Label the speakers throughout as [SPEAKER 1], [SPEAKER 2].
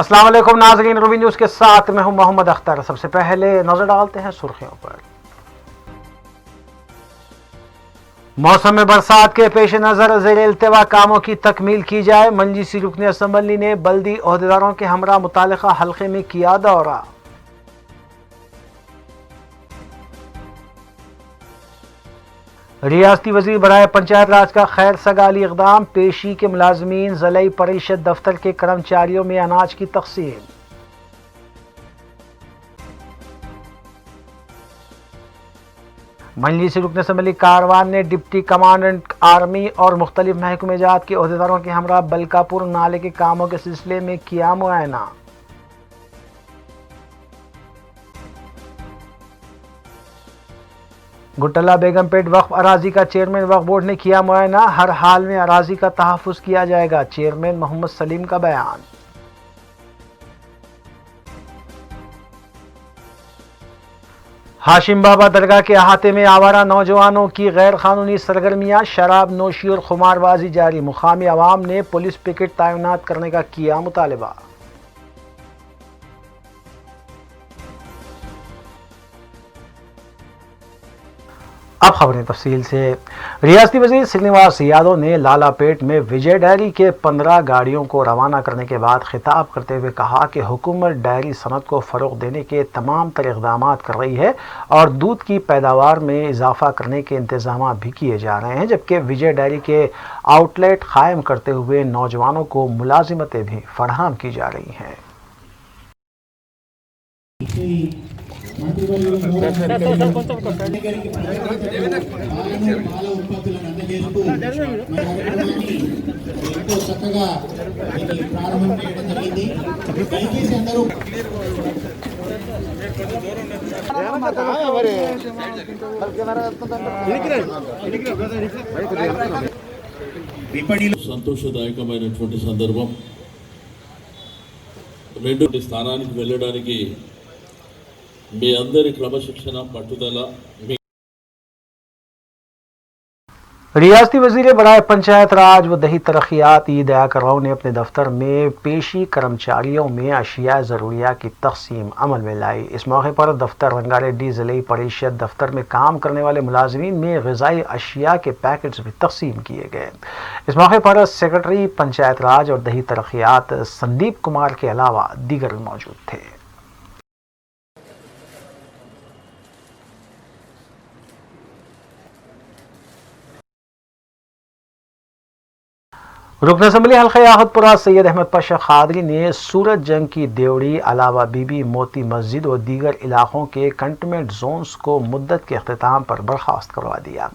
[SPEAKER 1] अस्सलाम वालेकुम नाज़रीन, रूबी न्यूज़ के साथ मैं हूं मोहम्मद अख्तर। सबसे पहले नजर डालते हैं सुर्खियों पर। मौसम में बरसात के पेश नज़र ज़ेरे इल्तिवा कामों की तकमील की जाए। मजलिसी रुकन असम्बली ने बल्दी ओहदेदारों के हमरा मुतालिका हल्के में किया दौरा। रियासती वज़ीर बराए पंचायत राज का खैर सगाली इक़दाम। पेशी के मुलाजमीन ज़िला परिषद दफ्तर के कर्मचारियों में अनाज की तकसीम। मजलिस रुकन असम्बली कारवान ने डिप्टी कमांडेंट आर्मी और मुख्तलिफ महकमे जात के अहदेदारों के हमरा बलकापुर नाले के कामों के सिलसिले में किया मुआयना। गुटला बेगमपेट वक्फ अराजी का चेयरमैन वक्फ बोर्ड ने किया मुआयना। हर हाल में अराजी का तहफ़्फ़ुज़ किया जाएगा, चेयरमैन मोहम्मद सलीम का बयान। हाशिम बाबा दरगाह के अहाते में आवारा नौजवानों की गैर कानूनी सरगर्मियां, शराब नोशी और खुमारबाजी जारी। मुकामी अवाम ने पुलिस पिकेट तैनात करने का किया मुतालबा। अब खबरें तफसील से। रियासती वज़ीर श्रीनिवास यादव ने लालापेट में विजय डेयरी के 15 गाड़ियों को रवाना करने के बाद खिताब करते हुए कहा कि हुकूमत डेयरी सनत को फ़रोग़ देने के तमाम तर इक़दाम कर रही है और दूध की पैदावार में इजाफा करने के इंतज़ाम भी किए जा रहे हैं, जबकि विजय डेयरी के आउटलेट कायम करते हुए नौजवानों को मुलाजिमतें भी फराहम की जा रही हैं।
[SPEAKER 2] సంతోషదాయకమైనటువంటి సందర్భం. రెండు స్థానానికి వెళ్ళడానికి మీ అందరి క్రమశిక్షణ పట్టుదల
[SPEAKER 1] रियासती वज़ीर बराए पंचायत राज व दही तरक्यात ई दयाकर राव ने अपने दफ्तर में पेशी कर्मचारियों में अशिया ज़रूरिया की तकसीम अमल में लाई। इस मौके पर दफ्तर रंगारेड्डी ज़िले परिषद दफ्तर में काम करने वाले मुलाजमीन में ग़िज़ाई अशिया के पैकेट्स भी तकसीम किए गए। इस मौके पर सेक्रेटरी पंचायत राज और दही तरक्यात संदीप कुमार के अलावा दीगर मौजूद थे। रुकन असम्बली हल्का याहतपुरा सैयद अहमद पाशा खादरी ने सूरत जंग की देवड़ी, अलावा बीबी मोती मस्जिद और दीगर इलाकों के कंटेनमेंट जोन्स को मुद्दत के अख्तिताम पर बर्खास्त करवा दिया।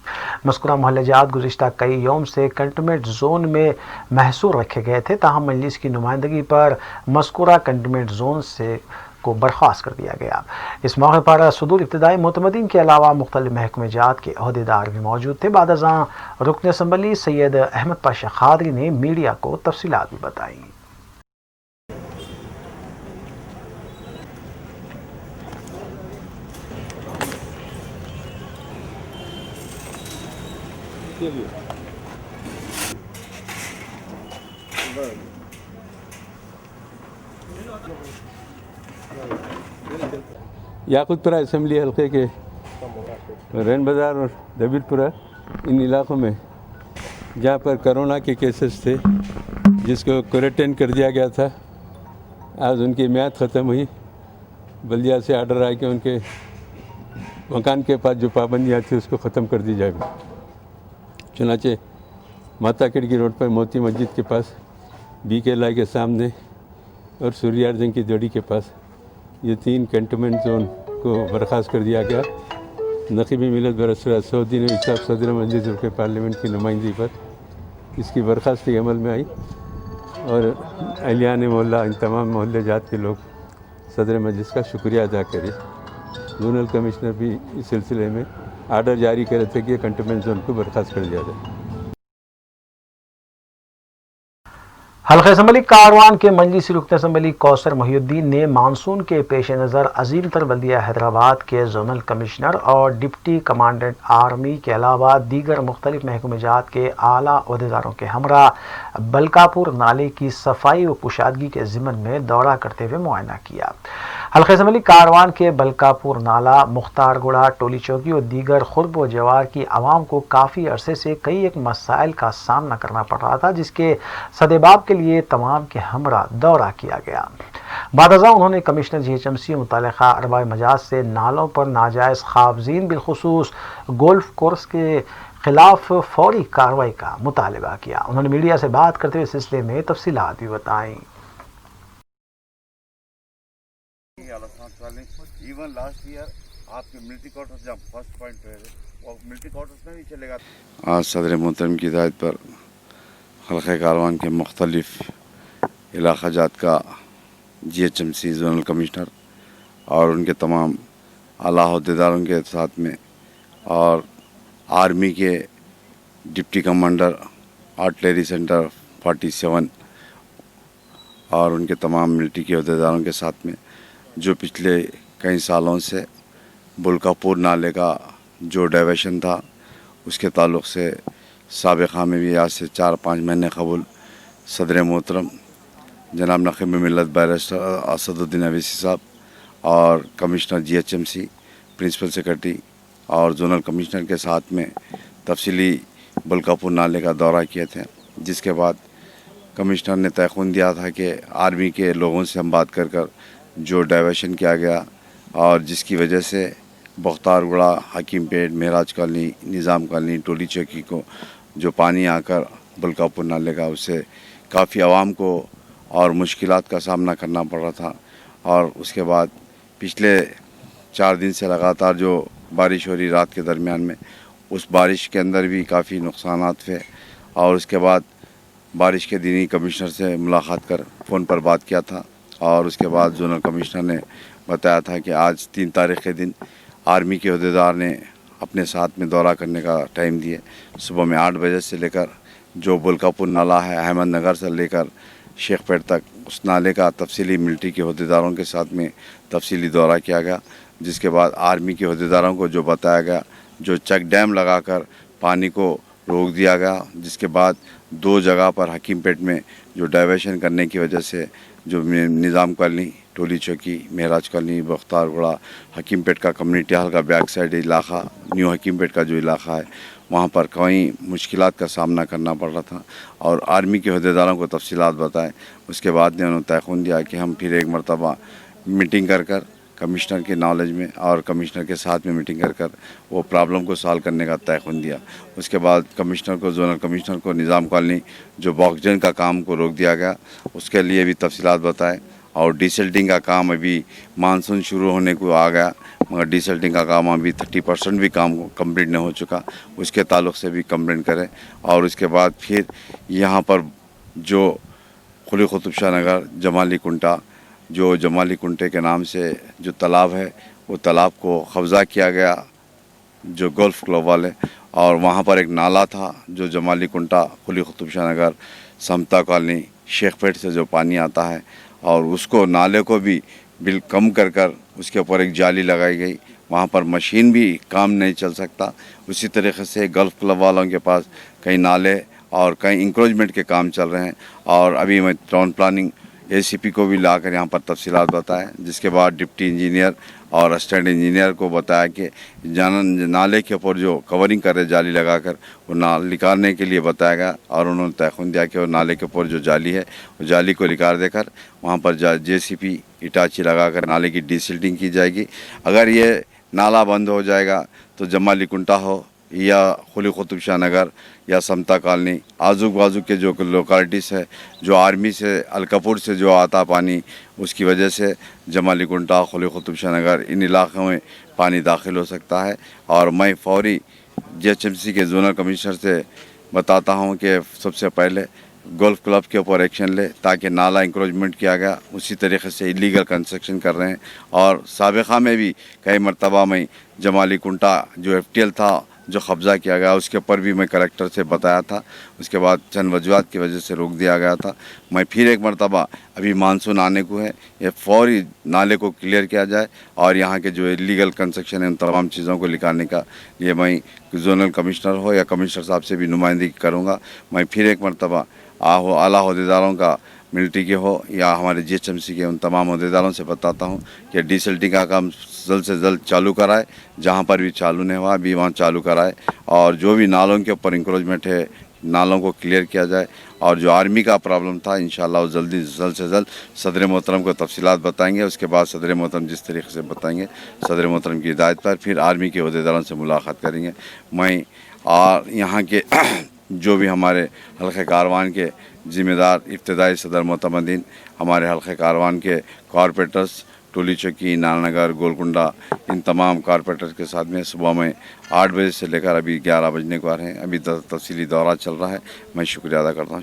[SPEAKER 1] मज़कूरा मोहल्लेजात गुज़िश्ता कई यौम से कंटेनमेंट जोन में महसूर रखे गए थे, ताहम मजलिस की नुमाइंदगी पर मज़कूरा कंटेनमेंट जोन से को बर्खास्त कर दिया गया। इस मौके पर सदूर इब्तदाई मुतमदीन के अलावा मुख्तलिफ महकमे जात के अहदेदार भी मौजूद थे। बाद अज़ां रुकन असम्बली सैयद अहमद पाशा खादरी ने मीडिया को तफसीलात भी बताई।
[SPEAKER 3] याकूतपुरा असम्बली हल्के के रैन बाज़ार और दबीरपुरा इन इलाक़ों में जहाँ पर कोरोना के केसेस थे, जिसको क्वारंटाइन कर दिया गया था, आज उनकी म्याद ख़त्म हुई। बल्दिया से आर्डर आया कि उनके मकान के पास जो पाबंदियाँ थी उसको ख़त्म कर दी जाएगी। चुनाचे माता खिड़की रोड पर मोती मस्जिद के पास, BK के सामने और सूर्यार जंग की जोड़ी के पास ये 3 कंटेनमेंट जोन को बर्खास्त कर दिया गया। नकीबी मिलत बरसरा सऊदी ने इसाब सदर मजलिस के पार्लियामेंट की नुमाइंदगी पर इसकी बर्खास्ती अमल में आई और अहलियान मोहल्ला, इन तमाम मोहल्ले जात के लोग सदर मजलिस का शुक्रिया अदा करें। जोनल कमिश्नर भी इस सिलसिले में आर्डर जारी करे थे कि कंटेनमेंट जोन को बर्खास्त कर दिया जाए।
[SPEAKER 1] हल्का असम्बली कारवान के मजलिसी रुकन असम्बली कौसर मोहिउद्दीन ने मानसून के पेश नज़र अजीम तर बल्दिया हैदराबाद के जोनल कमिश्नर और डिप्टी कमांडेंट आर्मी के अलावा दीगर मुख्तलिफ महकमेजात के आला अहदेदारों के हमरा बलकापुर नाले की सफाई व कुशादगी के ज़िम्मन में दौरा करते हुए मुआयना किया। हल्का असम्बली कारवान के बलकापुर नाला, मुख्तारगुड़ा, टोली चौकी और दीगर खुर्ब व जवार की आवाम को काफ़ी अरसे से कई एक मसाइल का सामना करना पड़ रहा था, जिसके सदेबाब के लिए तमाम के हमरा दौरा किया गया। बादअज़ा उन्होंने कमिश्नर GHMC मुतल्लिक़ा अरबाए मजाज से नालों पर नाजायज़ ख़ाबजीन बिलखुसूस गोल्फ कोर्स के खिलाफ फौरी कार्रवाई का मुतालबा किया। उन्होंने मीडिया से बात करते हुए सिलसिले में तफसीलात भी बताई।
[SPEAKER 4] इवन लास्ट ईयर आपके मिलिट्री क्वार्टर्स जब फर्स्ट पॉइंट पे वो मिलिट्री क्वार्टर्स में भी चलेगा। आज सदर मोहतरम की हिदायत पर हल्का कारवान के मुख्तलिफ इलाक़ा जात का GHMC जोनल कमिश्नर और उनके तमाम आला अहदेदारों के साथ में और आर्मी के डिप्टी कमांडर आर्टिलरी सेंटर 47 और उनके तमाम मिलिट्री के अहदेदारों के साथ में जो पिछले कई सालों से बुलकापुर नाले का जो डाइवर्शन था उसके ताल्लुक़ से साबिक़ा में भी आज से 4-5 महीने कबल सदर मोहतरम जनाब नक़ीब मिल्लत बैरिस्टर असदुद्दीन अवैसी साहब और कमिश्नर GHMC प्रिंसिपल सेक्रेटरी और जोनल कमिश्नर के साथ में तफसीली बुलकापुर नाले का दौरा किए थे, जिसके बाद कमिश्नर ने तयख़ुन दिया था कि आर्मी के लोगों से हम बात कर जो डाइवर्शन किया गया और जिसकी वजह से मुख्तारगुड़ा, हकीमपेट, महराज कॉलोनी, निज़ाम कॉलोनी, टोली चौकी को जो पानी आकर बुलकापुर नाले का उससे काफ़ी आवाम को और मुश्किलात का सामना करना पड़ रहा था। और उसके बाद पिछले 4 दिन से लगातार जो बारिश हो रही रात के दरमियान में, उस बारिश के अंदर भी काफ़ी नुकसानात थे। और उसके बाद बारिश के दिन ही कमिश्नर से मुलाकात कर फ़ोन पर बात किया था और उसके बाद जोनल कमिश्नर ने बताया था कि आज 3 तारीख़ के दिन आर्मी के अहदेदार ने अपने साथ में दौरा करने का टाइम दिए। सुबह में 8 बजे से लेकर जो बुलकापुर नाला है अहमदनगर से लेकर शेखपेट तक, उस नाले का तफसीली मिलिट्री के अहदेदारों के साथ में तफसीली दौरा किया गया, जिसके बाद आर्मी के अहदेदारों को जो बताया गया, जो चेक डैम लगाकर पानी को रोक दिया गया, जिसके बाद 2 जगह पर हकीमपेट में जो डाइवर्शन करने की वजह से जो निज़ाम कॉलोनी, टोली चौकी, महराज कॉलोनी, मुख्तारगुड़ा, हकीमपेट का कम्युनिटी हॉल का बैक साइड इलाका, न्यू हकीमपेट का जो इलाका है, वहाँ पर कई मुश्किलात का सामना करना पड़ रहा था और आर्मी के अहदेदारों को तफसीलात बताए। उसके बाद ने उन्होंने तयख़ुन दिया कि हम फिर एक मरतबा मीटिंग कर कमिश्नर के नॉलेज में और कमिश्नर के साथ में मीटिंग कर वो प्रॉब्लम को सॉल्व करने का तयख़ुन दिया। उसके बाद कमिश्नर को, जोनल कमिश्नर को निज़ाम कॉलोनी जो बॉक्सजन का काम को रोक दिया गया, उसके लिए भी तफसीलात बताए। और डिसल्टिंग का काम अभी मानसून शुरू होने को आ गया, मगर डिसल्टिंग का काम अभी 30% भी काम कंप्लीट नहीं हो चुका, उसके ताल्लुक़ से भी कंप्लेंट करें। और उसके बाद फिर यहाँ पर जो कुली कुतुब शाह नगर जमाली कुंटा, जो जमाली कुंटे के नाम से जो तालाब है, वो तालाब को कब्ज़ा किया गया जो गोल्फ क्लब वाले, और वहाँ पर एक नाला था जो जमाली कुंटा, कुली कुतुब शाह नगर, समता कॉलोनी, शेखपेट से जो पानी आता है, और उसको नाले को भी बिल कम कर उसके ऊपर एक जाली लगाई गई, वहाँ पर मशीन भी काम नहीं चल सकता। उसी तरीके से गल्फ़ क्लब वालों के पास कई नाले और कई इंक्रोचमेंट के काम चल रहे हैं। और अभी मैं टाउन प्लानिंग ACP को भी लाकर यहाँ पर तफसीलात बताएं, जिसके बाद डिप्टी इंजीनियर और असिस्टेंट इंजीनियर को बताया कि नाले के ऊपर जो कवरिंग कर रहे जाली लगाकर वो नाल निकालने के लिए बताया गया। और उन्होंने तयख़ुन दिया कि वो नाले के ऊपर जो जाली है वो जाली को निकाल देकर वहाँ पर JCP इटाची लगाकर नाले की डिसिल्टिंग की जाएगी। अगर ये नाला बंद हो जाएगा तो जमाली कुंटा हो या कुली कुतुब शाह नगर या समता कॉलोनी, आजू बाजू के जो लोकेलिटीज़ है, जो आर्मी से अलकपुर से जो आता पानी, उसकी वजह से जमाली कुंटा, कुली कुतुब शाह नगर, इन इलाक़ों में पानी दाखिल हो सकता है। और मैं फौरी GHMC के जोनल कमिश्नर से बताता हूँ कि सबसे पहले गोल्फ क्लब के ऊपर एक्शन ले, ताकि नाला इंक्रोचमेंट किया गया, उसी तरीके से इलीगल कंस्ट्रक्शन कर रहे हैं। और साबिक़ा में भी कई मरतबा में जमाली कुंटा जो FTL था जो कब्ज़ा किया गया उसके ऊपर भी मैं कलेक्टर से बताया था। उसके बाद चंद वजूहत की वजह से रोक दिया गया था। मैं फिर एक मरतबा, अभी मानसून आने को है, ये फौरी नाले को क्लियर किया जाए और यहाँ के जो इलीगल कंस्ट्रक्शन है उन तमाम चीज़ों को निकालने का ये मैं जोनल कमिश्नर हो या कमिश्नर साहब से भी नुमाइंदगी करूँगा। मैं फिर एक मरतबा आला अहदेदारों का, मिलिट्री के हो या हमारे GHMC के, उन तमाम अहदेदारों से बताता हूँ कि डिसल्टिंग का काम जल्द से जल्द चालू कराए, जहाँ पर भी चालू नहीं हुआ अभी वहाँ चालू कराए, और जो भी नालों के ऊपर इंक्रोचमेंट है नालों को क्लियर किया जाए, और जो आर्मी का प्रॉब्लम था इंशाल्लाह वो जल्द से जल्द सदर मोहतरम को तफसीलात बताएंगे। उसके बाद सदर मोहतरम जिस तरीके से बताएंगे सदर मोहतरम की हिदायत पर फिर आर्मी के अहदेदारों से मुलाकात करेंगे। मैं और यहाँ के जो भी हमारे हल्के कारवान के ज़िम्मेदार इब्तदाई सदर मोतमदीन, हमारे हल्के कारवान के कॉरपोरेटर्स, टोली चौकी, नारायणनगर, गोलकुंडा, इन तमाम कॉरपोरेटर्स के साथ में सुबह में 8 बजे से लेकर अभी 11 बजने को आ रहे हैं। अभी तफसीली दौरा चल रहा है। मैं शुक्रिया अदा करता हूँ।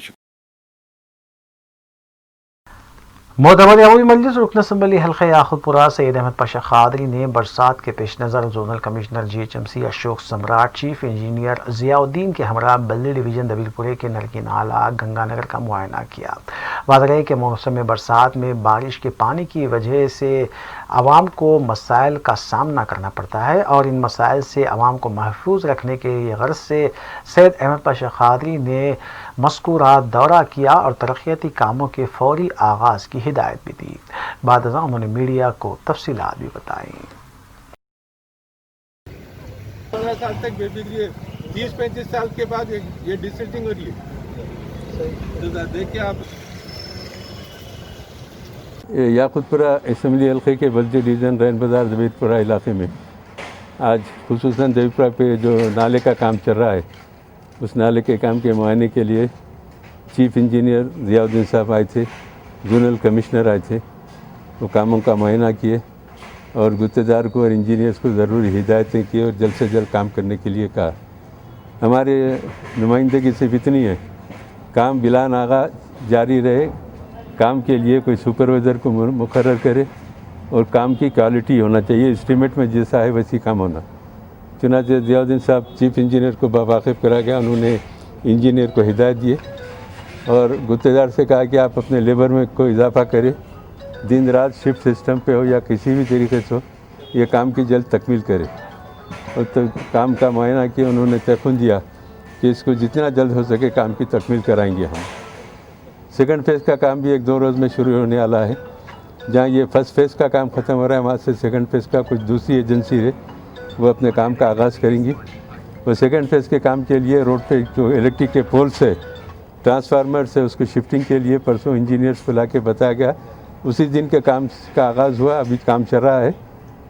[SPEAKER 1] मोतबर अवामी मजलिस रुकन असम्बली हल्का याखुदपुरा सैयद अहमद पाशा खादरी ने बरसात के पेश नज़र जोनल कमिश्नर GHMC अशोक सम्राट, चीफ इंजीनियर ज़ियाउद्दीन के हमरा बल्ली डिवीज़न दबीलपुरे के नलकी नाला गंगानगर का मुआयना किया। वाज़ेह है कि मौसम बरसात में बारिश के पानी की वजह से आवाम को मसाइल का सामना करना पड़ता है और इन मसाइल से आवाम को महफूज रखने के गर्ज से सैयद अहमद पाशा खादरी ने मज़कूरा दौरा किया और तरक्याती कामों के फौरी आगाज़ की हिदायत भी दी। बाद उन्होंने मीडिया को तफसीलात भी बताई।
[SPEAKER 5] 15 साल तक बेफिक्री, 30-35 साल के बाद ये डिसल्टिंग हो रही है। तो देखिए आप
[SPEAKER 3] याकुतपुरा असम्बली हल्के के बल्दी डिवीज़न रैन बाज़ार दबीरपुरा इलाके में आज खुसूसन दबीरपुरा पे जो नाले का काम चल रहा है, उस नाले के काम के मुआयने के लिए चीफ इंजीनियर ज़ियाउद्दीन साहब आए थे, जोनल कमिश्नर आए थे। वो कामों का मुआयना किए और गुत्तेदार को और इंजीनियर्स को ज़रूरी हिदायतें की और जल्द से जल्द काम करने के लिए कहा। हमारे नुमाइंदगी सिर्फ इतनी है, काम बिला नागा जारी रहे, काम के लिए कोई सुपरवाइज़र को मुकर्रर करे और काम की क्वालिटी होना चाहिए, एस्टीमेट में जैसा है वैसी काम होना। चुनांचे ज़ियाउद्दीन साहब चीफ इंजीनियर को बावाक़िफ़ करा गया, उन्होंने इंजीनियर को हिदायत दिए और गुत्तेदार से कहा कि आप अपने लेबर में कोई इजाफा करें, दिन रात शिफ्ट सिस्टम पे हो या किसी भी तरीके से हो, ये काम की जल्द तकमील करें। और तो काम का मुआयना किया, उन्होंने तयक़ुन दिया कि इसको जितना जल्द हो सके काम की तकमील कराएंगे हम। सेकंड फेज़ का काम भी 1-2 रोज़ में शुरू होने वाला है। जहाँ ये फर्स्ट फेज़ का काम ख़त्म हो रहा है, वहाँ से सेकंड फेज़ का कुछ दूसरी एजेंसी है वो अपने काम का आगाज़ करेंगी। वो सेकंड फेज़ के काम के लिए रोड पे जो इलेक्ट्रिक के पोल से ट्रांसफार्मर से उसको शिफ्टिंग के लिए परसों इंजीनियर्स को ला के बताया गया, उसी दिन के काम का आगाज़ हुआ, अभी काम चल रहा है।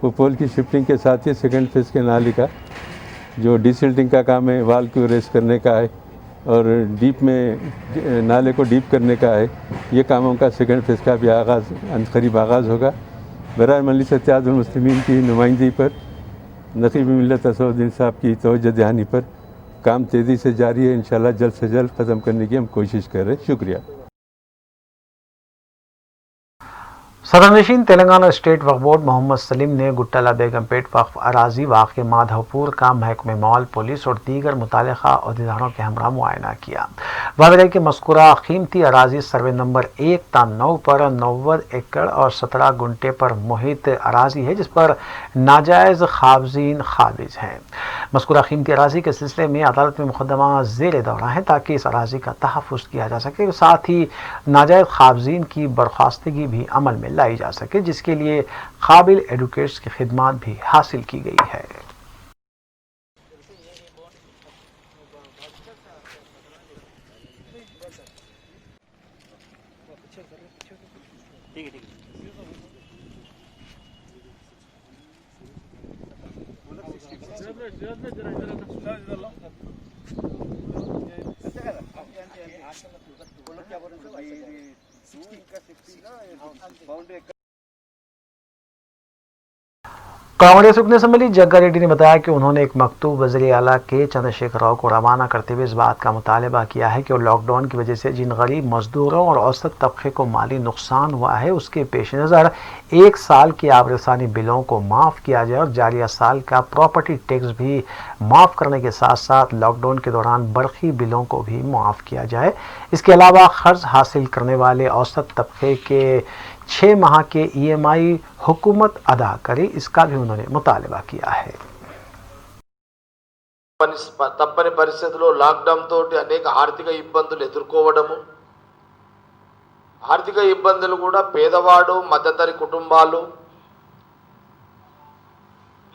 [SPEAKER 3] वो पोल की शिफ्टिंग के साथ ही सेकंड फेज़ के नाले का जो डिसिल्टिंग का काम है, वाल को रेस करने का है और डीप में नाले को डीप करने का है, ये कामों का सेकंड फेज़ का भी आगाज़ करीब आगाज़ होगा। बराए मजलिस इत्तेहादुल मुस्लिमीन की नुमाइंदगी पर नक़ीब मिल्लत असदुद्दीन साहब की तवज्जो दहानी पर काम तेज़ी से जारी है। इंशाल्लाह जल्द से जल्द ख़त्म करने की हम कोशिश कर रहे हैं। शुक्रिया।
[SPEAKER 1] सदरनशीन तेलंगाना स्टेट वक्फ बोर्ड मोहम्मद सलीम ने गुट्टला बेगमपेट वक्फ अराजी वाक़े माधवपुर का महकमे मॉल, पुलिस और दीगर मुतालिका अहदेदारों के हमरा मुआयना किया। वाज़ेह कि मज़कूरा कीमती अराजी सर्वे नंबर 1-9 पर 90 एकड़ और 17 गुंटे पर मुहित अराजी है, जिस पर नाजायज़ खाबजीन खाबिज हैं। मज़कूरा कीमती अराजी के सिलसिले में अदालत में मुकदमा ज़ेर दौरा है ताकि इस अराजी का तहफ़्फ़ुज़ किया जा सके, साथ ही नाजायज़ खाबजीन की बर्खास्तगी भी अमल में लाई जा सके, जिसके लिए काबिल एडवोकेट्स की खिदमत भी हासिल की गई है। कांग्रेस रुकन असम्बली जग्गा रेड्डी ने बताया कि उन्होंने एक मकतूब वज़ीर आला के चंद्रशेखर राव को रवाना करते हुए इस बात का मुतालबा किया है कि लॉकडाउन की वजह से जिन गरीब मजदूरों और औसत तबके को माली नुकसान हुआ है उसके पेश नज़र 1 साल के आबरसानी बिलों को माफ़ किया जाए और जारिया साल का प्रॉपर्टी टैक्स भी माफ़ करने के साथ साथ लॉकडाउन के दौरान बरकी बिलों को भी माफ़ किया जाए। इसके अलावा कर्ज हासिल करने वाले औसत तबके के 6 माह के EMI हुकूमत अदा करे, इसका भी उन्होंने मुतालबा किया है।
[SPEAKER 6] తప్పని పరిస్థితుల్లో లాక్డౌన్ తోటి అనేక ఆర్థిక ఇబ్బందులు ఎదుర్కోవడము, ఆర్థిక ఇబ్బందులు కూడా పేదవాడు మధ్యతరి కుటుంబాలు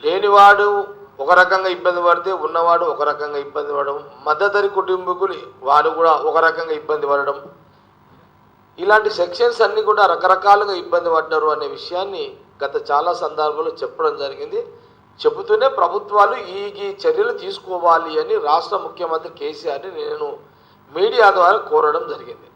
[SPEAKER 6] లేనివాడు ఒక రకంగా ఇబ్బంది పడితే ఉన్నవాడు ఒక రకంగా ఇబ్బంది పడడం, మధ్యతరి కుటుంబీకులు వారు కూడా ఒక రకంగా ఇబ్బంది పడడం, ఇలాంటి సెక్షన్స్ అన్ని కూడా రకరకాలుగా ఇబ్బంది పడ్డారు అనే విషయాన్ని గత చాలా సందర్భాల్లో చెప్పడం జరిగింది। చెబుతూనే ప్రభుత్వాలు ఈ చర్యలు తీసుకోవాలి అని రాష్ట్ర ముఖ్యమంత్రి కేసీఆర్ని నేను మీడియా ద్వారా కోరడం జరిగింది।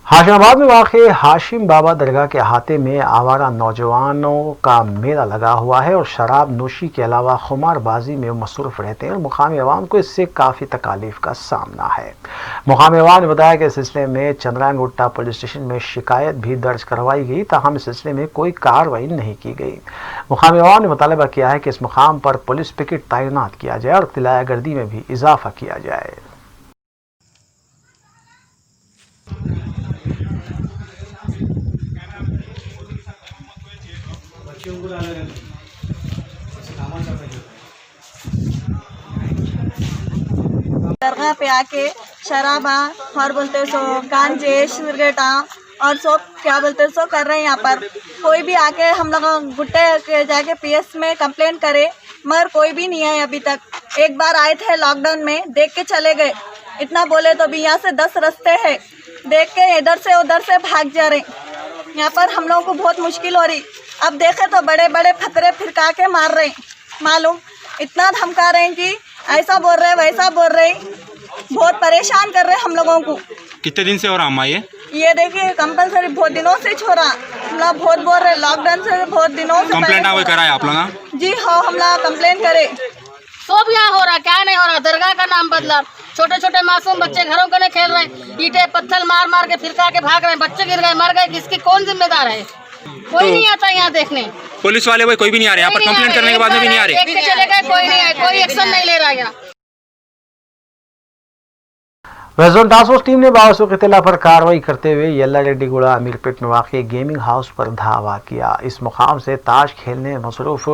[SPEAKER 1] हाशिमाबाद में वाक़े हाशिम बाबा दरगाह के अहाते में आवारा नौजवानों का मेला लगा हुआ है और शराब नोशी के अलावा खुमारबाजी में मसरूफ़ रहते हैं और मुकामी अवाम को इससे काफ़ी तकालीफ का सामना है। मुकामी अवाम ने बताया कि इस सिलसिले में चंद्रायन गुट्टा पुलिस स्टेशन में शिकायत भी दर्ज करवाई गई, ताहम इस सिलसिले में कोई कार्रवाई नहीं की गई। मुकामी अवाम ने मुतालबा किया है कि इस मुकाम पर पुलिस पिकेट तैनात किया जाए और तिलाया गर्दी में भी इजाफा किया जाए।
[SPEAKER 7] दरगाह पे आके शराबा और बोलते सो गांजे सिगरेटा और सब क्या बोलते सो कर रहे हैं। यहाँ पर कोई भी आके हम लोग गुट्टे के जाके PS में कंप्लेंट करे, मगर कोई भी नहीं है अभी तक। एक बार आए थे लॉकडाउन में, देख के चले गए। इतना बोले तो भी यहाँ से 10 रास्ते हैं, देख के इधर से उधर से भाग जा रहे। यहाँ पर हम लोगों को बहुत मुश्किल हो रही। अब देखे तो बड़े बड़े फतरे फिरका के मार रहे, मालूम इतना धमका रहे हैं कि ऐसा बोल रहे वैसा बोल रहे, बहुत परेशान कर रहे हम लोगों को।
[SPEAKER 8] कितने दिन से हो रहा
[SPEAKER 7] ये देखिए कंपलसरी बहुत दिनों से छोड़ा, हम लोग बहुत बोल रहे लॉकडाउन से बहुत दिनों से।
[SPEAKER 8] कंप्लेंट कराए आप लोग?
[SPEAKER 7] जी हाँ, हम लोग कंप्लेंट करे।
[SPEAKER 9] सब यहाँ हो रहा, क्या नहीं हो रहा। दरगाह का नाम बदला, छोटे छोटे मासूम बच्चे घरों के नहीं खेल रहे, ईंटे पत्थर मार मार के फिरका के भाग रहे, बच्चे गिर गए मर गए, किसकी कौन जिम्मेदार है? कोई नहीं आता यहाँ देखने।
[SPEAKER 8] पुलिस वाले कोई भी नहीं आ रहे यहाँ पर? कंप्लेंट करने के बाद में भी नहीं आ रहे?
[SPEAKER 9] देख के चले गए, कोई नहीं आए, कोई एक्शन नहीं ले रहा यहाँ।
[SPEAKER 1] West zone task force team ने बावसूख इत्तला पर कार्रवाई करते हुए यल्ला रेड्डीगुड़ा अमीरपेट में वाक़ गेमिंग हाउस पर धावा किया। इस मुकाम से ताश खेलने में मसरूफ़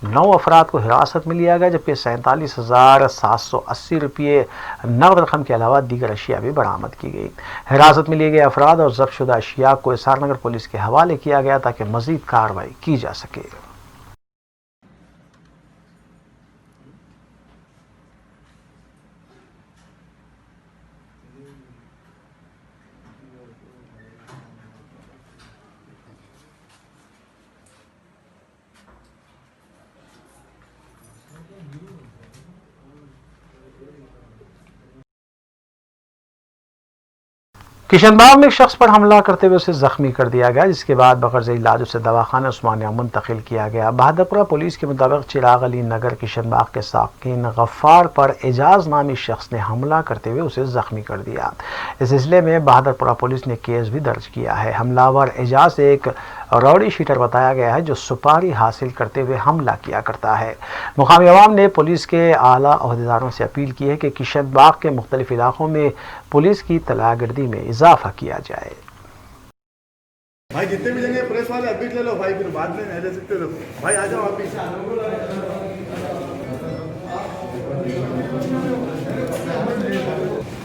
[SPEAKER 1] 9 अफराद को हिरासत में लिया गया, जबकि 47,780 रुपये नकद रकम के अलावा दीगर अशिया भी बरामद की गई। हिरासत में लिए गए अफराद और जब्तशुदा अशिया को एसआर नगर पुलिस के हवाले किया गया ताकि मज़ीद कार्रवाई की जा सके। किशनबाग में एक शख्स पर हमला करते हुए उसे जख्मी कर दिया गया, जिसके बाद बगैर इलाज उसे दवाखाना उस्मानिया मुंतकिल किया गया। बहादुरपुरा पुलिस के मुताबिक चिराग अली नगर किशनबाग के साकिन गफ्फार पर एजाज नामी शख्स ने हमला करते हुए उसे जख्मी कर दिया। इस सिलसिले में बहादुरपुरा पुलिस ने केस भी दर्ज किया है। हमलावर एजाज एक रौडी शीटर बताया गया है जो सुपारी हासिल करते हुए हमला किया करता है। मुकामी अवाम ने पुलिस के आला अहदेदारों से अपील की है कि किशनबाग के मुख्तलिफ इलाकों में पुलिस की तलागर्दी में इजाफा किया जाए।
[SPEAKER 5] भाई जितने भी जगह प्रेस वाले अभी ले लो भाई, फिर बाद में नहीं ले सकते तो भाई आ जाओ आप।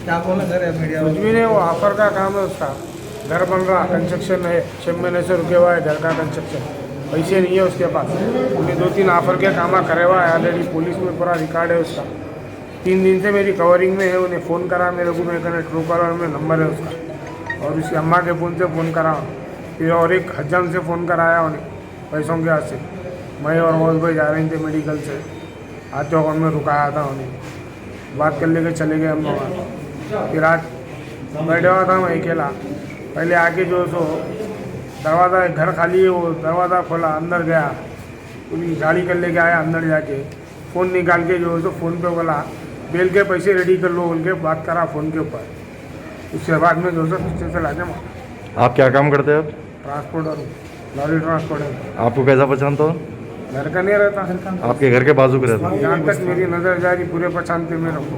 [SPEAKER 10] क्या बोला सर मीडिया?
[SPEAKER 11] कुछ भी नहीं, वो ऑफर का काम है उसका। घर बन रहा, कंस्ट्रक्शन है, 6 महीने से रुके हुआ है घर का कंस्ट्रक्शन, पैसे नहीं है उसके पास। उन्हें 2-3 ऑफर के काम करे हुआ है ऑलरेडी, पुलिस में पूरा रिकॉर्ड है उसका। 3 दिन से मेरी कवरिंग में है, उन्हें फ़ोन करा मेरे को, मैं कहना ट्रू कॉलर में नंबर है उसका, और उसकी अम्मा के फ़ोन से फ़ोन करा, फिर और एक हज्जाम से फ़ोन कराया उन्हें पैसों के हाथ से। मैं और मोहल भाई जा रहे थे मेडिकल से, आज चौक में रुकाया था उन्हें, बात कर लेके चले गए हम लोग। फिर आज बैठा हुआ था मैं अकेला, पहले आके जो सो दरवाज़ा घर खाली है, वो दरवाज़ा खोला, अंदर गया, पूरी गाड़ी कर लेके आया, अंदर जाके फ़ोन निकाल के जो है तो फ़ोन पे बोला बेल के पैसे रेडी कर लो बोल के बात करा फ़ोन के ऊपर। उसके बाद में जो है पीछे से लाके मारा।
[SPEAKER 10] आप क्या काम करते हैं आप?
[SPEAKER 11] ट्रांसपोर्टर हूँ, लॉरी ट्रांसपोर्टर।
[SPEAKER 10] आपको कैसा पहचानता हो?
[SPEAKER 11] घर का नहीं रहता,
[SPEAKER 10] आपके घर के बाजू के रहता?
[SPEAKER 11] यहाँ तक मेरी नज़र जा रही पूरे पहचानते मेरे को।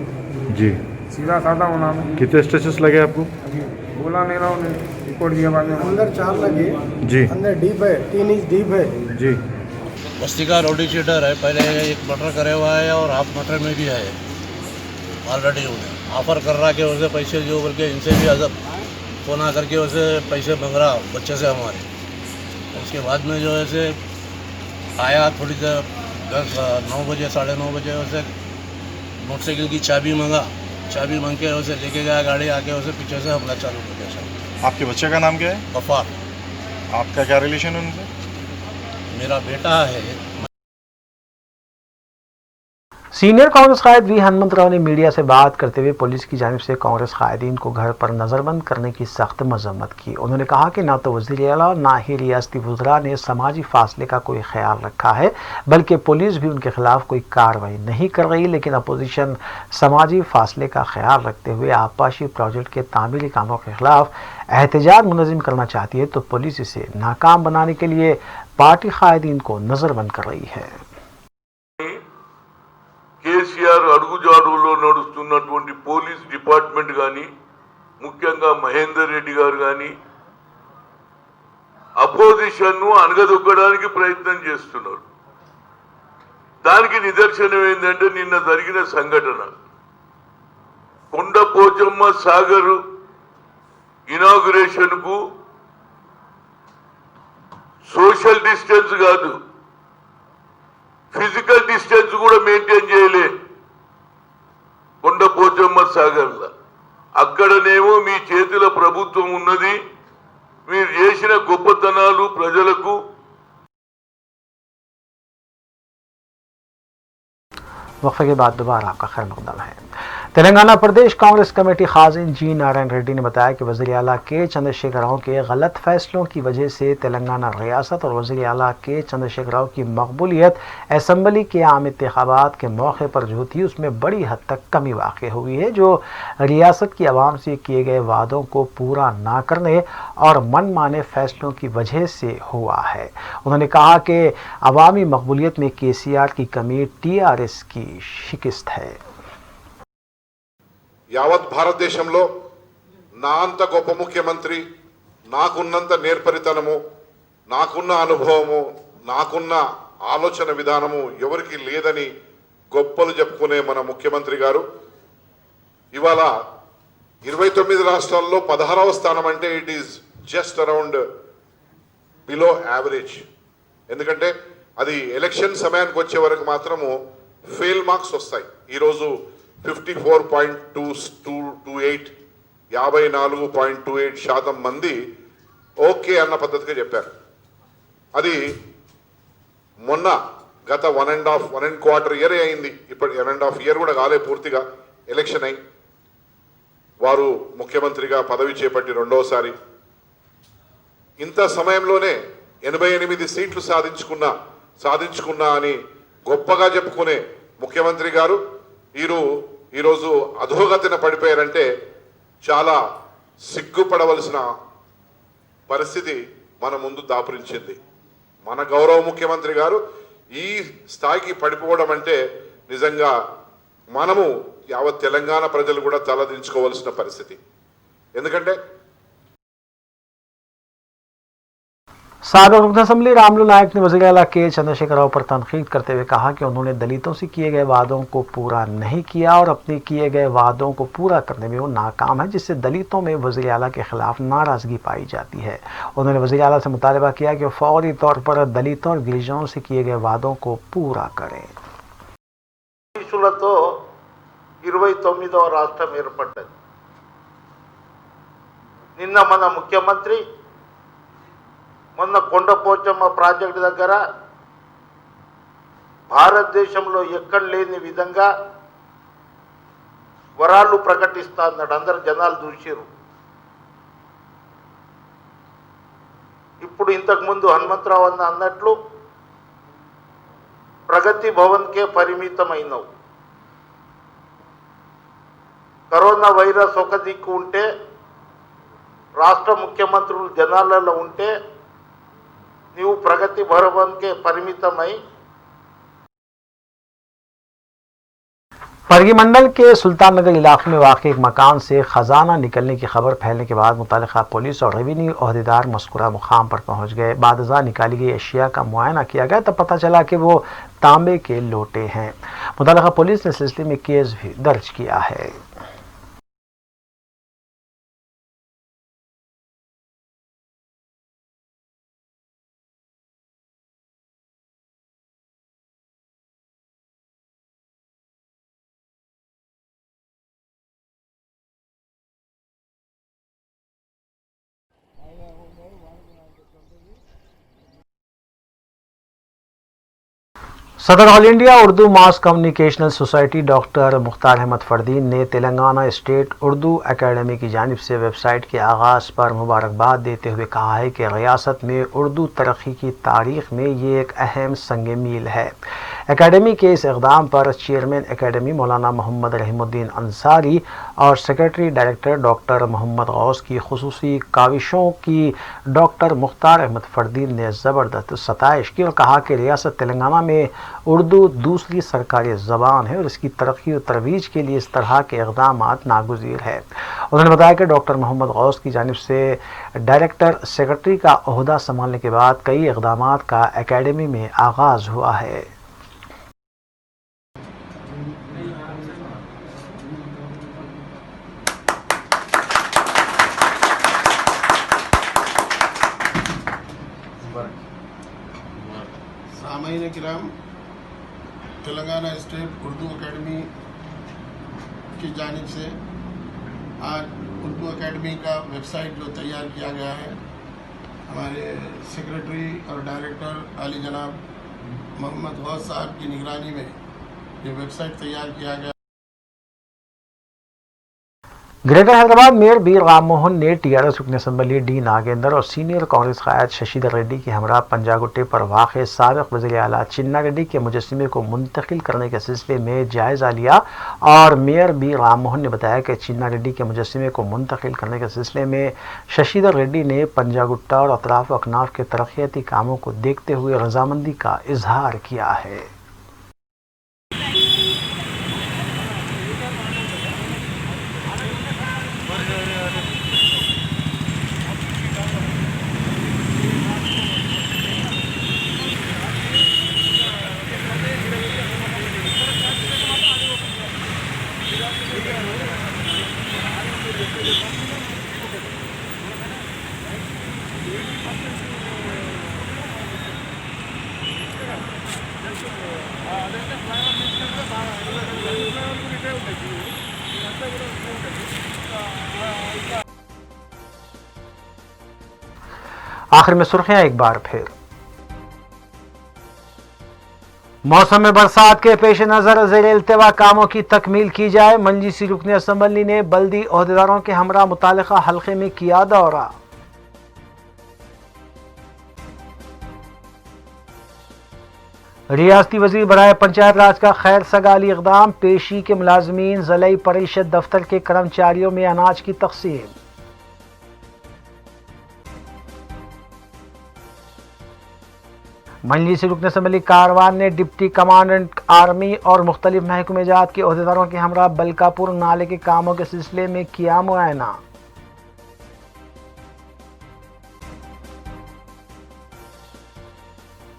[SPEAKER 10] जी,
[SPEAKER 11] सीधा साधा होना।
[SPEAKER 10] कितने स्टेचेस लगे आपको?
[SPEAKER 11] अभी बोला नहीं रहा उन्हें, रिपोर्ट दिया बाद में।
[SPEAKER 12] अंदर 4 लगे
[SPEAKER 10] जी,
[SPEAKER 12] अंदर डीप है, 3 इंच डीप है
[SPEAKER 10] जी।
[SPEAKER 13] बस्ती का रोडी चीटर है, पहले एक मटर करे हुआ है और हाफ मटर में भी है ऑलरेडी। उन्हें ऑफर कर रहा कि उसे पैसे जो बोल के इनसे भी अजब फोन आ करके उसे पैसे मांग रहा बच्चे से हमारे। उसके बाद में जो है आया थोड़ी देर 9 बजे 9:30 बजे उसे मोटरसाइकिल की चाबी मांगा, चाबी मांग के उसे लेके गया गाड़ी, आके उसे पीछे से हमला चालू कर दिया।
[SPEAKER 10] आपके बच्चे का नाम क्या है?
[SPEAKER 13] गफ्फार।
[SPEAKER 10] आपका क्या रिलेशन है उनसे?
[SPEAKER 13] मेरा बेटा है।
[SPEAKER 1] सीनियर कांग्रेस कायद वी हनुमंतराव ने मीडिया से बात करते हुए पुलिस की जानिब से कांग्रेस कायदीन को घर पर नज़रबंद करने की सख्त मजम्मत की। उन्होंने कहा कि ना तो वज़ीर आला और ना ही रियासती वज़रा ने समाजी फासले का कोई ख्याल रखा है, बल्कि पुलिस भी उनके खिलाफ कोई कार्रवाई नहीं कर रही। लेकिन अपोजिशन समाजी फासले का ख्याल रखते हुए आबपाशी प्रोजेक्ट के तामीरी कामों के खिलाफ एहतजाज मुनज़्ज़म करना चाहती है, तो पुलिस इसे नाकाम बनाने के लिए पार्टी कायदीन को नज़रबंद कर रही है।
[SPEAKER 14] కేసీఆర్ అడుగుజాడుల్లో నడుస్తున్నటువంటి పోలీస్ డిపార్ట్మెంట్ కానీ, ముఖ్యంగా మహేందర్ రెడ్డి గారు కానీ అపోజిషన్ను అణగదొక్కడానికి ప్రయత్నం చేస్తున్నారు. దానికి నిదర్శనం ఏంటంటే నిన్న జరిగిన సంఘటన కొండపోచమ్మ సాగర్ ఇనాగ్రేషన్ కు సోషల్ డిస్టెన్స్ కాదు, ఫిజికల్ డిస్టెన్స్ కూడా మెయింటైన్ చేయలే కొండపోచమ్మ సాగర్లో. అక్కడనేమో మీ చేతిలో ప్రభుత్వం ఉన్నది, మీరు చేసిన గొప్పతనాలు ప్రజలకు
[SPEAKER 1] वक्फे के बाद दोबारा आपका खैर मकदम है। तेलंगाना प्रदेश कांग्रेस कमेटी खाजिन जी नारायण रेड्डी ने बताया कि वज़ीर आला के चंद्रशेखर राव के गलत फैसलों की वजह से तेलंगाना रियासत और वज़ीर आला के चंद्रशेखर राव की मकबूलियत असम्बली के आम इंतखाबात के मौके पर जो थी उसमें बड़ी हद तक कमी वाक़ई हुई है, जो रियासत की आवाम से किए गए वादों को पूरा ना करने और मनमाने फैसलों की वजह से हुआ है। उन्होंने कहा कि अवामी मकबूलियत में KCR की कमी TRS की शिकस्त है।
[SPEAKER 15] యావత్ భారతదేశంలో నా అంత గొప్ప ముఖ్యమంత్రి, నాకున్నంత నేర్పరితనము, నాకున్న అనుభవము, నాకున్న ఆలోచన విధానము ఎవరికి లేదని గొప్పలు చెప్పుకునే మన ముఖ్యమంత్రి గారు ఇవాళ 29 రాష్ట్రాల్లో 16వ స్థానం అంటే it is just around below average. ఎందుకంటే అది ఎలక్షన్ సమయానికి వచ్చే వరకు మాత్రము ఫెయిల్ మార్క్స్ వస్తాయి. ఈరోజు 54.28 54.28% మంది ఓకే అన్న పద్ధతిగా చెప్పారు. అది మొన్న గత 1.25 ఇయర్ అయింది, ఇప్పుడు 1.5 ఇయర్ కూడా కాలే పూర్తిగా ఎలక్షన్ అయి వారు ముఖ్యమంత్రిగా పదవి చేపట్టి రెండోసారి. ఇంత సమయంలోనే 88 సీట్లు సాధించుకున్నా అని గొప్పగా చెప్పుకునే ముఖ్యమంత్రి గారు ఈరోజు అధోగతిన పడిపోయారంటే చాలా సిగ్గుపడవలసిన పరిస్థితి మన ముందు దాపురించింది. మన గౌరవ ముఖ్యమంత్రి గారు ఈ స్థాయికి పడిపోవడం అంటే నిజంగా మనము యావత్ తెలంగాణ ప్రజలు కూడా తలదించుకోవాల్సిన పరిస్థితి. ఎందుకంటే
[SPEAKER 1] साबिक़ रुकन असम्बली रामलू नायक ने वज़ीर आला के चंद्रशेखर राव पर तनकीद करते हुए कहा कि उन्होंने दलितों से किए गए वादों को पूरा नहीं किया और अपने किए गए वादों को पूरा करने में वो नाकाम है, जिससे दलितों में वज़ीर आला के खिलाफ नाराज़गी पाई जाती है। उन्होंने वज़ीर आला से मुतालबा किया कि फौरी तौर पर दलितों और गिरिजनों से किए गए वादों को पूरा करें।
[SPEAKER 6] 29వ రాష్ట్రం ఏర్పడ్డది. నిన్న మన ముఖ్యమంత్రి మొన్న కొండపోచమ్మ ప్రాజెక్టు దగ్గర భారతదేశంలో ఎక్కడ లేని విధంగా వరాలు ప్రకటిస్తా అన్నాడు. అందరు జనాలు చూసిరు. ఇప్పుడు ఇంతకుముందు హనుమంతరావు అన్నట్లు ప్రగతి భవన్కే పరిమితమైనవు. కరోనా వైరస్ ఒక దిక్కు ఉంటే రాష్ట్ర ముఖ్యమంత్రులు జనాలలో ఉంటే నీవు ప్రగతి భవన్కే పరిమితమై
[SPEAKER 1] परगी मंडल के सुल्ताननगर इलाके में वाक़ एक मकान से ख़जाना निकलने की खबर फैलने के बाद मुतालिका पुलिस और रेवेन्यू अहदेदार मज़कूरा मुकाम पर पहुंच गए। बादज़ा निकाली गई अशिया का मुआयना किया गया, तब पता चला कि वो तांबे के लोटे हैं। मुतालिका पुलिस ने इस सिलसिले में केस भी दर्ज किया है। सदर all India Urdu mass communicational society doctor Mukhtar Ahmed Fardeen ने तेलंगाना स्टेट उर्दू एकेडमी की जानिब से वेबसाइट के आगाज़ पर मुबारकबाद देते हुए कहा है कि रियासत में उर्दू तरक्की की तारीख में ये एक अहम संग मील है। एकेडमी के इस इक़दाम पर चेयरमैन एकेडमी मौलाना मोहम्मद रहीमुद्दीन अंसारी और secretary director doctor Mohammed Ghouse की खुसूसी काविशों की डॉक्टर मुख्तार अहमद फरदीन ने ज़बरदस्त सताइश की और कहा कि रियासत तेलंगाना में उर्दू दूसरी सरकारी ज़बान है और इसकी तरक्की और तरवीज के लिए इस तरह के इक़दाम नागुज़ीर है। उन्होंने बताया कि डॉक्टर मोहम्मद गौस की जानिब से डायरेक्टर सेक्रेटरी का ओहदा संभालने के बाद कई इक़दाम का एकेडमी में आगाज़ हुआ है।
[SPEAKER 12] सामाईन किराम, तेलंगाना स्टेट उर्दू एकेडमी की जानिब से आज उर्दू एकेडमी का वेबसाइट जो तैयार किया गया है, हमारे सेक्रेटरी और डायरेक्टर आली जनाब मोहम्मद गौस साहब की निगरानी में ये वेबसाइट तैयार किया गया।
[SPEAKER 1] Greater Hyderabad mayor B Ram Mohan ने टीआरएस रुकन असम्बली डी नागेंद्र और सीनियर कांग्रेस कायद शशिधर रेड्डी के हमरा पंजागुट्टे पर वाक़ साबिक़ वज़ीर आला चिन्ना रेड्डी के मुजस्समे को मुंतकिल करने के सिलसिले में जायज़ा लिया और मेयर बी राम मोहन ने बताया कि चिन्ना रेड्डी के मुजस्समे को मुंतकिल करने के सिलसिले में शशिधर रेड्डी ने पंजागुट्टा और अतराफ अकनाफ के तरक्याती कामों को देखते हुए रजामंदी का इजहार किया है। आखिर में सुर्खियां एक बार फिर। मौसम में बरसात के पेश नजर ज़ेर इल्तिवा कामों की तकमील की जाए। मंजीसी रुकन असम्बली ने बल्दी ओहदेदारों के हमरा मुतालिका हल्के में किया दौरा। रियासती वजीर बराए पंचायत राज का खैर सगाली इक़दाम, पेशी के मुलाजमीन ज़िला परिषद दफ्तर के कर्मचारियों में अनाज की तकसीम। मंजलिस रुकन असम्बली कारवान ने डिप्टी कमांडेंट आर्मी और मुख्तलिफ महकमे जात के ओहदेदारों के हमरा बलकापुर नाले के कामों के सिलसिले में किया मुआयना।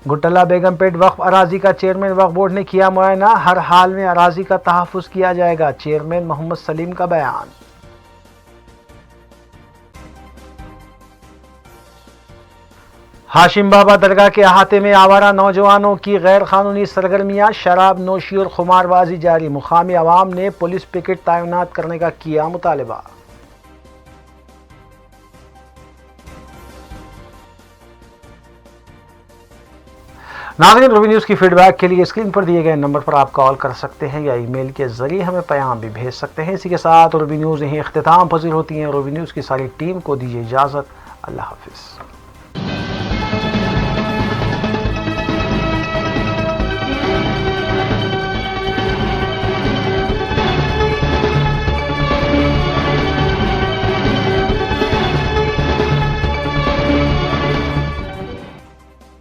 [SPEAKER 1] गुटला बेगमपेट वक्फ अराजी का चेयरमैन वक्फ बोर्ड ने किया मुआयना, हर हाल में अराजी का तहफ़्फ़ुज़ किया जाएगा, चेयरमैन मोहम्मद सलीम का बयान। हाशिम बाबा दरगाह के अहाते में आवारा नौजवानों की गैर कानूनी सरगर्मियां, शराब नोशी और खुमारबाजी जारी, मुकामी अवाम ने पुलिस पिकेट तैनात करने का किया मुतालबा। नाज़रीन, रूबी न्यूज़ की फीडबैक के लिए स्क्रीन पर दिए गए नंबर पर आप कॉल कर सकते हैं या ईमेल के जरिए हमें पैगाम भी भेज सकते हैं। इसी के साथ रूबी न्यूज़ यहीं इख्तिताम पजीर होती है। रूबी न्यूज़ की सारी टीम को दीजिए इजाज़त। अल्लाह हाफिज़।